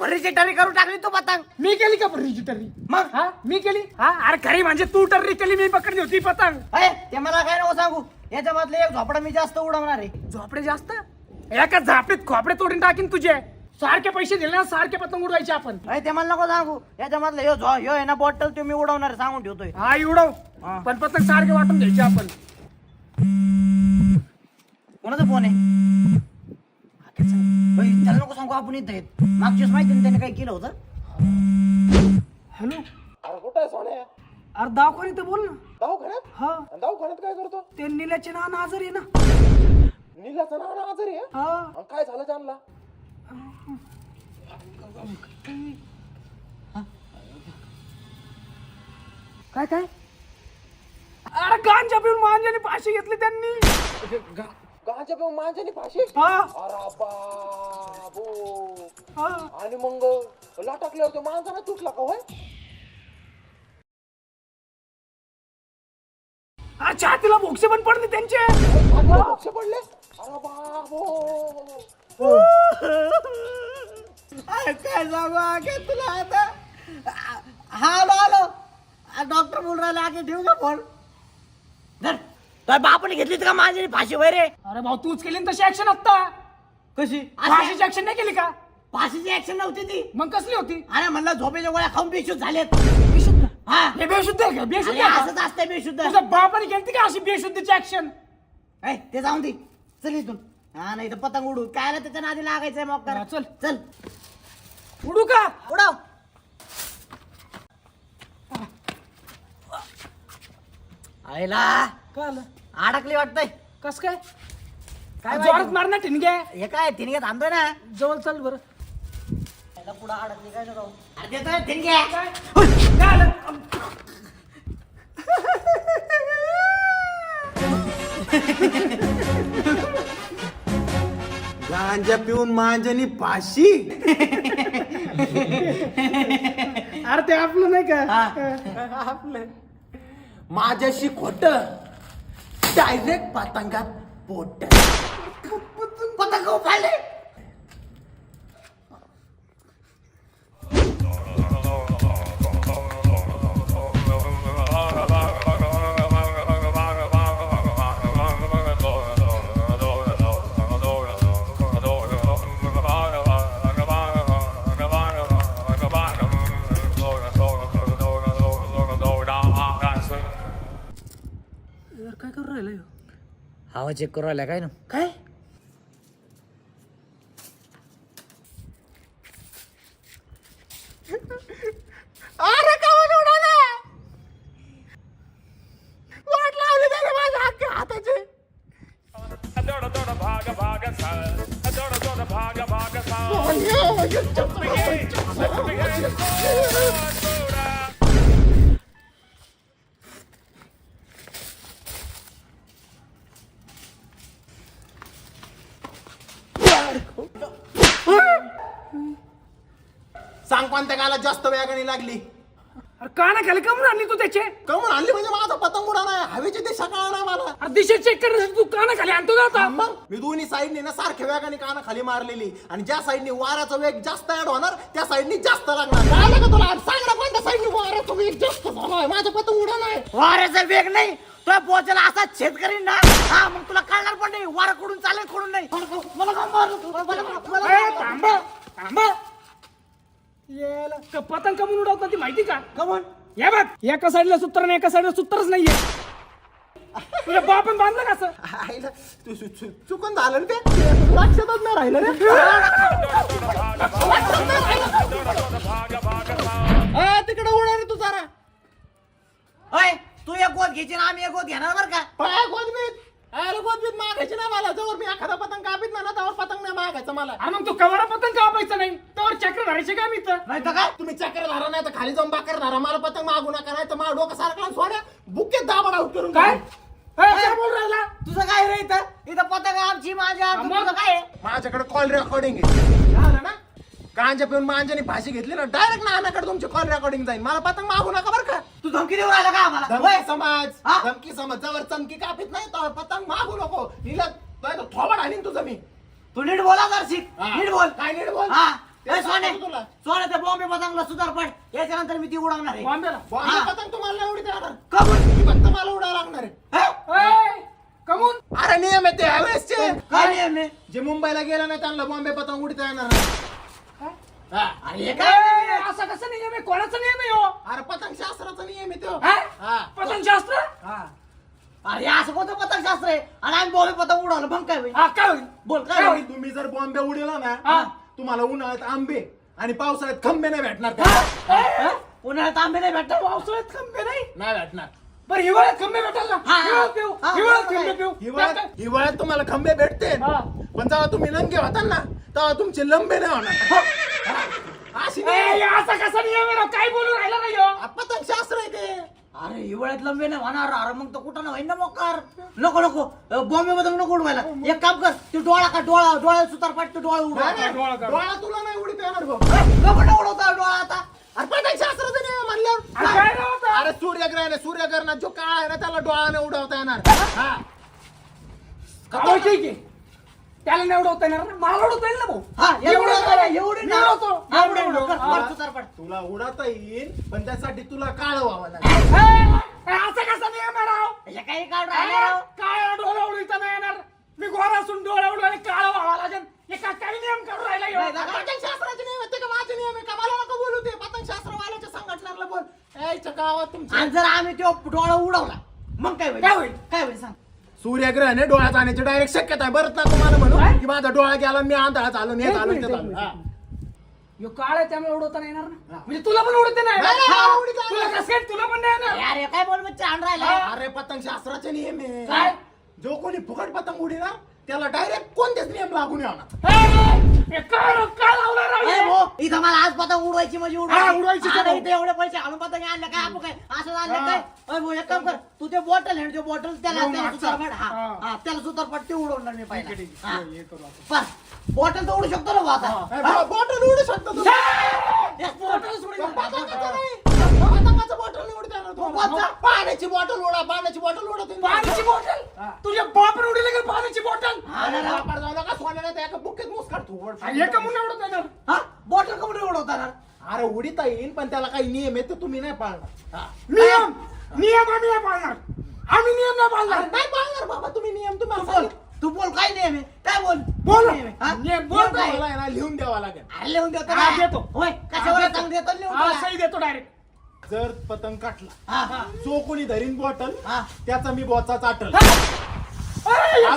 रिजिटरी करून टाकली तू पतंग. मी केली का पण रिजिटरी? मग हा मी केली. हा अरे खरी म्हणजे तू टर्री केली, मी पकडली होती पतंग. ते मला काय नको सांगू. याच्या मधले एक झोपडा मी जास्त उडवणार आहे. झोपडे जास्त? एका झापडीत खोपडे तोडून टाकीन तुझे. सारखे पैसे दिले ना सारखे पतंग उडवायचे आपण. ते मला नको सांगू. याच्या मधलं ह्यो आहे ना बॉटल ते मी उडवणार सांगून ठेवतोय. हा उडव. पण पतंग सारखे वाटून घ्यायचे आपण. कोणाचा फोन आहे? त्याला नको सांगू आपण इथं आहेत. मागच्याच माहिती ना त्याने काय केलं होतं. हॅलो अरे कुठं आहे सोन्या? अरे दवाखान्यात तर बोल ना. दवाखान्यात? हा आणि दवाखान्यात काय करतो? ते निल्याचे नाना आजारी आहे ना. नीलाचा नाना आजारी आहे? हा आणि काय झालं जानला? काय काय? अरे गांजा पिऊन मांजाने फाशी घेतली त्यांनी. गांजा पिऊन माणसाने फाशी? हा अरे बाबो. हा आणि मग लाटाकल्यावर तो माणसाला तुटला का होय? छातीला भोगसे पण पडले त्यांचे. छातीला पक्ष पडले? अरे बाबो. काय सांगू आगे तुला आता. आलो डॉक्टर बोल राहिले. आगे ठेवू का फोन? तर बापाने घेतली का माझी फाशी वय रे? अरे भाऊ तूच केली ना तशी ऍक्शन आता. कशी? फाशीची ऍक्शन नाही केली का? फाशीची ऍक्शन नव्हती ती. मग कसली होती? अरे म्हणलं झोपेच्या गोळ्या खाऊन बेशुद्ध झालेत. बेशुद्ध? हा हे बेशुद्ध आहे का? बेशुद्ध अरे आहे का? असंच असतंय बेशुद्ध. तुझ्या बापाने केली का अशी बेशुद्धीची ऍक्शन? ते जाऊन दे. चल इथून. हा नाही तर पतंग उडू. काय त्याच्या नादी लागायचंय मग करा. चल. चल उडू का? उडव. आईला काय आलं? अडकली वाटतंय. कस काय? काय जोरात माहिती? मार ना ठिणग्या. हे काय तिने थांबतोय ना. जवळ चल बरं. त्याला पुढं अडकली काय राव. अरे देतोय तिने. काय आलं? गांजा पिऊन मांजानी फाशी? अरे ते आपलं नाही का? आपलं माझ्याशी खोट डायरेक्ट पतंगात पोट. पतंग उफाळले. काय करू राहिलं? हवा चेक करू राहिला काय ना. काय? अरे कावून उडाला. वाट लावली त्याने माझ्या अख्ख्या हाताची. सांग कोणत्या गाला जास्त वेगाने लागली? अरे का ना खाली कमून आणली तू त्याचे? कमून आणली म्हणजे माझा पतंग उडाला. हवेची दिशा कळणार मला. अरे दिशा चेक करण्यासाठी तू का ना खाली आणतो का आता? मग मी दोन्ही साईडने ना सारख्या वेगाने काना खाली मारलेली. आणि ज्या साईडने वाऱ्याचा वेग जास्त ऍड होणार त्या साईडने जास्त लागणार. कळलं का तुला? सांग ना कोणत्या साईडने वाऱ्याचा वेग जास्त झालाय. माझा पतंग उडालाय. वाऱ्याचा वेग नाही तुला पोहोचायला असा छेद करीन ना. हा मग तुला कळणार पण नाही वारा कडून चालेल कडून नाही. मला का मारलं? ए, थांबा थांबा. येला का पतंग कमून उडवतात ती माहिती का? कमून या बघ एका साईडला सूत्र आणि एका साईडला सूत्रच नाहीये. तुझ्या बापन बांधलं का असं? आईला चुकून झालं ना ते. लक्षातच नाही राहिलं रे. तिकडे उडा रे तू जरा. होय तू एक गोद घ्यायची ना आम्ही एक गोद घेणार बरं का. पाय गोदबीत. आयला गोदबीत मागायची ना मला. जवळ मी एखादा पतंग कापीत ना त्यावर पतंग नाही मागायचं मला. हा मग तू कवरा पतंग कापायचं नाही त्यावर चक्र धरायचे का मी तर? नाही तर काय. तुम्ही चक्कर धरा नाही तर खाली जाऊन बाकर धरा. मला पतंग मागू नका नाही तर मला डोकं सारखला सोड्या बुकेत दाबड आउट करून काय? टाकू. काय बोल राहिला? तुझं काय रे इथं? इथं पतंग आमची माझ्या मग? तुझं काय आहे? माझ्याकडे कॉल रेकॉर्डिंग आहे. झालं ना? गांजा पिऊन मांजाने फाशी घेतली ना डायरेक्ट नानाकडे तुमची कॉल रेकॉर्डिंग जाईल. मला पतंग मागू नका बरं का. तू धमकी देऊ राहिला का आम्हाला होय? धमकी समाज हा? धमकी समाज जवळ चमकी कापीत नाही तर पतंग मागू नको. हिला थोबड आणीन तुझं मी. तू नीट बोला दर्शिक हा. नीट बोल काय नीट बोल? हा ते ए, सोने सांगतो तुला. सोने त्या बॉम्बे पतंगला सुधार पड याच्यानंतर मी ती उडवणार आहे बॉम्बेला बॉम्बे हा. पतंग तुम्हाला एवढी देणार. कबूल ती फक्त मला उडायला लागणार आहे. हे? कमून अरे नियम आहे ते ह्यावेळेसचे. काय नियम आहे? जे मुंबईला गेलं नाही त्यांना बॉम्बे पतंग उडता येणार नाही. हा. अरे हे काय नियम आहे? असा कसा नियम आहे कोणाचा नियम आहे हो अरे पतंग शास्त्राचा नियम आहे तो. हा? हा. पतंगशास्त्र हा. अरे असं कोणतं पतंग शास्त्र आहे आणि आम्ही बॉम्बे पतंग उडवलं मग काय होईल हा काय होईल बोल काय काय होईल? होईल तुम्ही जर बॉम्बे उडला ना हा. तुम्हाला उन्हाळ्यात आंबे आणि पावसाळ्यात खंबे नाही भेटणार का? हा? उन्हाळ्यात आंबे नाही भेटणार पावसाळ्यात खंबे नाही नाही भेटणार. बरं हिवाळ्यात खंबे भेटाल ना हा. हिवाळ्यात पिऊ हा. हिवाळ्यात खंबे पिऊ हिवाळ्यात तुम्हाला खंबे भेटते हा. पण जेव्हा तुम्ही लंगे होता ना तेव्हा तुमचे लंबे नाही होणार. हा. अशी नाही. ए, असा कसा नियम आहे राव? काय बोलू राहिला नाही हो? पतंग शास्त्र आहे ते. अरे हिवाळ्यात लंबे नाही होणार अरे मग तर कुठं ना होईन ना मोकार नको नको बॉम्बे पतंग नको उडवायला एक काम कर तू डोळा का डोळ्याला सुतार पाठ तू डोळा उडवा नाही, नाही. डोळा काढ. डोळा तुला नाही उडीत येणार भाऊ. नको उडवता डोळा आता अरे पतंग शास्त्राचं नियम अरे म्हणल्यावर काय राव आता? अरे सूर्यग्रहणात जो काळ आहे ना त्याला डोळाने उडवता येणार. हा. हो, ठीक आहे त्याला नाही उडवता येणार ना मला उडवता येईल ना भाऊ हा एवढं एवढी मी उडवतो. हा, उडव, उडव, कर, हा. कर, सुतार पाठ तुला उडवता येईल पण त्यासाठी तुला काळ व्हावं लागेल. ए, असा कसा नियम आहे राव? हे काही काढ राहिलं राव काय डोळा उडविता नाही येणार मी गोरा असून डोळा उडवायला काळा व्हावा लागेल हे काही नियम करू राहिला ह्यो? नाही, नाही. पतंग शास्त्राचे नियम आहेत ते का माझे नियम आहे का? मला नको बोलू ते. पतंग शास्त्रवाल्याच्या संघटनेला बोल. यायच्या गावात तुमच्या आणि जर आम्ही तो डोळा उडवला मग काय होईल काय होईल? काय होईल सांग सूर्यग्रहण आहे डोळ्यात आणण्याची डायरेक्ट शक्यता आहे. बरं ना तुम्हाला म्हणू की माझा डोळा गेला मी आंधळा झालो हे एक झालो मिनिट, ते एक झालं. मिनिट. हा. ह्यो काळ आहे त्यामुळे उडवता नाही येणार ना म्हणजे तुला पण उडवते नाही नाही, येणार? नाही, उडीत तुला येणार. कसं काय तुला पण नाही येणार अरे काय बोल मग छान राहिला अरे पतंग शास्त्राचे नियम आहे. काय? जो कोणी फुकट पतंग उडी ना त्याला डायरेक्ट कोणतेच नियम लागू नाही होणार. हे काय लावला राव हे? अरे भो, इथं मला आज पतंग उडवायची म्हणजे हा, उडवायची आता तर. इथे एवढे पैसे आणून पतंग आणलं काय आपण काय असं आणलं काय अरे भो, एक काम कर तू ते बॉटल आहे ते बॉटल त्याला लावून त्याला मागचा. सुतार पाठ हा हा. हा त्याला सुतार पाठ ते उडवणार मी ठीक आहे, ठीक पाहिजे आहे. हे करू आपण. बॉटल तर उडू शकतो ना भो आता ए, बॉटल उडू शकतो तुम्ही. एक बॉटल सोडून पतंगाचं नाही. पतंगाचं बॉटल नाही उडता येणार तुम्हाला. पाण्याची बॉटल उडा पाण्याची बॉटल उडा तुम्ही. पाण्याची बॉटल तुझ्या बापने उडील का पाण्याची बॉटल अरे वापर जाऊ नका सोन्याला त्या एका बुक्कीत मुस्काट तू. हे का म्हणून उडवता येणार हा बॉटल कमी उडवताना अरे उडीता येईल पण त्याला काही नियम आहे ते तुम्ही नाही पाळणार. हा. नियम नियम आम्ही नाही पाळणार आम्ही नियम नाही पाळणार अरे नाही पाळणार बाबा तुम्ही नियम तू तुम्हाला बोल सांगितलं. तू बोल काय नियम आहे काय बोल बोल नियम आहे, हा? नियम बोल नियम काय काय तुम्हाला आहे ना लिहून द्यावा लागेल. अरे लिहून देतो हा, ना. देतो. होय कशावर सांग देतो लिहून हा, तुला. सही देतो डायरेक्ट जर पतंग काटला हा हा जो कोणी धरीन बॉटल हा. त्याचा मी बॉचा चाटल. नियम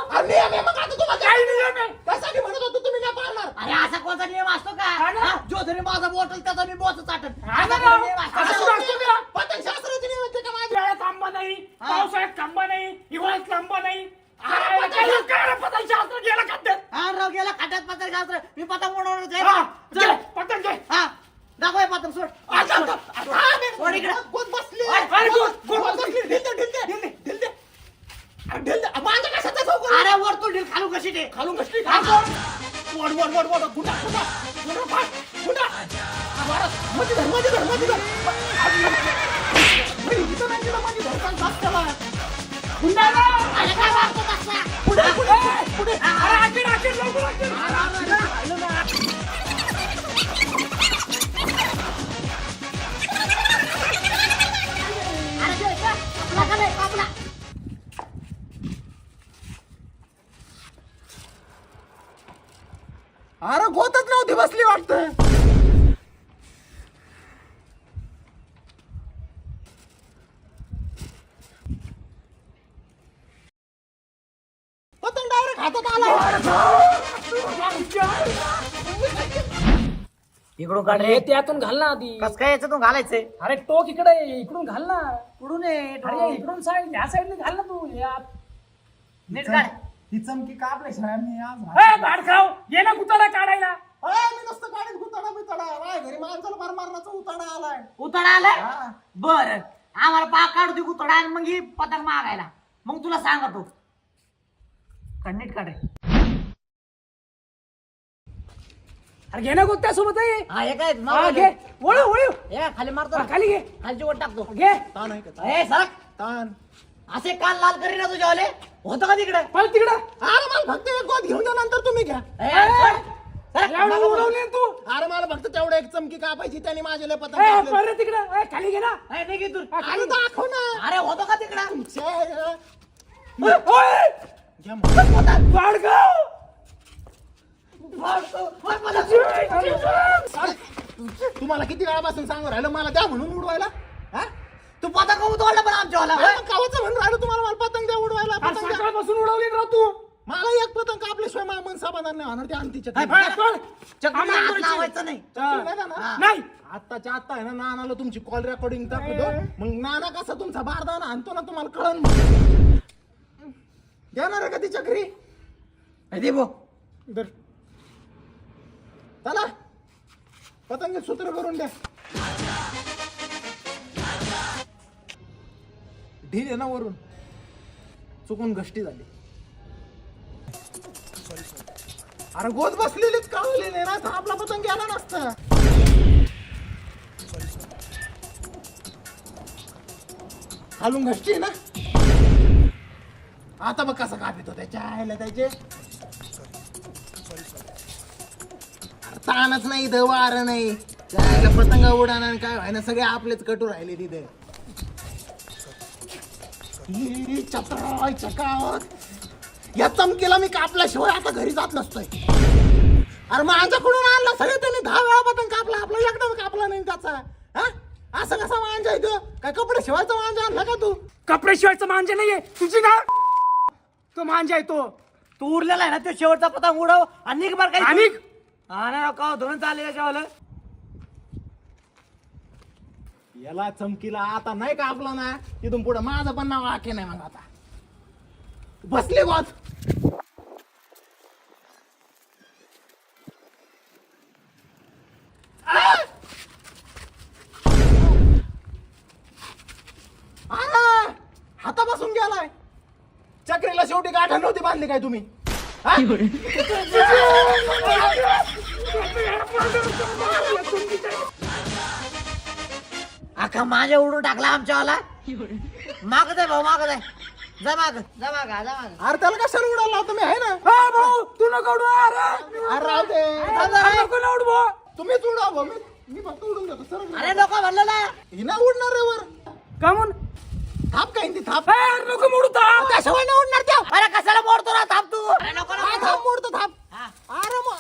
अरे नियम आहे मग आता तुम्हाला काय नियम आहे त्यासाठी म्हणत होतो तुम्ही नाही पाळणार. अरे असा कोणता नियम असतो का हा ना. हा, जो धरी माझा बॉटल त्याचा मी बॉस चाटत हा ना. असा नियम असतो असं का? असतो का? पतंग शास्त्राचे नियम आहेत ते का माझे? हिवाळ्यात आंबा नाही हा. पावसाळ्यात खांबा नाही हिवाळ्यात आंबा नाही अरे, पतंग शास्त्र गेला खात्यात हा राव गेला खाट्यात पतंग शास्त्र मी पतंग उडवणार हा, आहे. घे, चल. पतंग घे हा दाखव हे पतंग सोड आ, जा, जा. सोड इकडे. कोण बसले? अरे, कोण- कोण कोण बसले? बसले? ढिल दे, ढिल दे, ढिल दे. अरे, ढिल दे. माझ्या कशाचा चौक? अरे वर तू ढील खालू कशी ते खालून बसली हा, का? सोड. वर, वर, वर, वर. गुंडा, गुंडा. गुंडा, फाट. गुंडा. वर. मध्ये धर, मध्ये धर, मध्ये धर. अरे, इथं नाही दिलं, मध्ये धर. काय साफ केला? गुंडा ना. अरे काय मारतो तसला? पुढे, पुढे, पुढे. अरे, आखीर, आखीर, लवकर आखीर. अरे ते, ते, आपला का नाही, आपला. अरे गोतच नव्हती बसली वाटतं. पतंग डायरेक्ट हातात आला. इकडून काढ रे अरे त्यातून घाल ना आधी कस काय याच्यातून घालायचंय अरे टोक इकडे आहे, इकडून घाल ना कुठून आहे अरे इकडून साईड ह्या साईडने घाल ना तू यात नीट काढ ही चमकी कापल्या शाळांनी आज. भाड खाव ये ना कुताला काढायला अरे, मी नुसतं गाडीत गुताडा बिताडा. माझ्या घरी माणसाला फार मारण्याचा उताडा आलाय. उतडा आलाय हा. बर आम्हाला पाक काढू दे उतडा आणि मग ही पतंग मागायला मग तुला सांगतो नीट काढ रे. अरे घे ना गोद त्यासोबत आहे. हा हे काय हा, घे वळू वळू. हे खाली मारतो हा, खाली घे खालची ओट टाकतो घे. ताण आहे का? ए सरक ताण. असे कान लाल करीना तुझ्यावाले होतं का तिकडे पळ तिकडं. अरे मला फक्त एक गोद घेऊन जा, नंतर तुम्ही घ्या. ए, सरक, सरक, एवढं मागं वळ. उडवली तू. अरे मला फक्त तेवढं एक चमकी कापायची, त्याने माझे लय पतंग ए, कापले. पळ रे तिकडं. ए, खाली घे ना. ए, निघ इथून. हा, अरे खाली. दाखव ना. अरे होतो का तिकडे ओय, ओय. घ्या मग. बाळगाव. तुम्हाला किती वेळापासून सांगू राहिलं मला द्या म्हणून उडवायला? हा? तू पतंग उतरला पण आमच्यावाला अरे मग कावाचं म्हणून राहिलं तुम्हाला, मला पतंग द्या उडवायला, आज पतंग द्या. सकाळपासून उडवली राव तू. मला एक पतंग कापल्याशिवाय मन समाधान नाही होणार. ते अंतीच्या ए, पळ, पळ. चक्री आम्हाला हात उडवायची. लावायचं नाही नाही जाणार? हा. नाही. आत्ताच्या आत्ता आहे ना, नानाला तुमची कॉल रेकॉर्डिंग दाखवतो. मग नाना कसा तुमचा बारदाना आणतो ना, तुम्हाला कळन. देणार आहे का ती चक्री? ए, दे भो. धर. चला पतंग सूत्र करून द्या. ढील आहे ना वरून, चुकून घष्टी झाली. अरे गोद बसलेलीच कावली नाही ना, तर आपला पतंग गेला नसता. खालून घष्टी आहे ना. आता बघ कसा कापितो त्याच्या आईला त्याचे. ताणच नाही इथं, वार नाही, जायला पतंग उडाणार काय व्हायना, सगळे आपलेच कटू राहिले तिथे. ई, चपराय, चकावत. या चमकीला मी कापल्याशिवाय आता घरी जात नसतोय. अरे माझ्याकडून आणला सगळे त्यांनी 10 वेळा पतंग कापला, आपला एकदा कापला नाही त्याचा. हा? असं कसा मांजा येतो? काय कपडे शिवायचा मांजा आणला का तू? कपडे शिवायचं मांजे नाहीये तुझी ना. तो मांजा आहे तो. तू उरलेला आहे ना तो शेवटचा पतंग उडव आणि निघ बरं काही आणि हा ना का धरून चालले त्याच्यावाला याला चमकीला आता नाही कापला ना, तिथून पुढे माझं पण नाव आखे नाही. मग आता बसले गोद. हातापासून गेलाय. चक्रीला शेवटी गाठण नव्हती बांधली काय तुम्ही? हा? अख्खा माझ्या उडून टाकला आमच्यावाला मागत आहे भाऊ मागत आहे जा माग जा माग जा माग अरे त्याला कशाला उडाला लावतो मी, आहे ना? हा भाऊ तू नको उडवा. अरे राहू दे. नको ना उडवा. तुम्हीच उडवा भाऊ, मी फक्त उडून देतो. सर अरे लोक म्हणलं ना ही ना उडणार रे वर. का म्हणून थाप काय ती थाप? नको मोडू था. त्याशिवाय नाही उडणार त्या. अरे कशाला मोडतो ना थांब तू अरे नको हा, नको. थाप मोडतो थाप. हा. अरे मग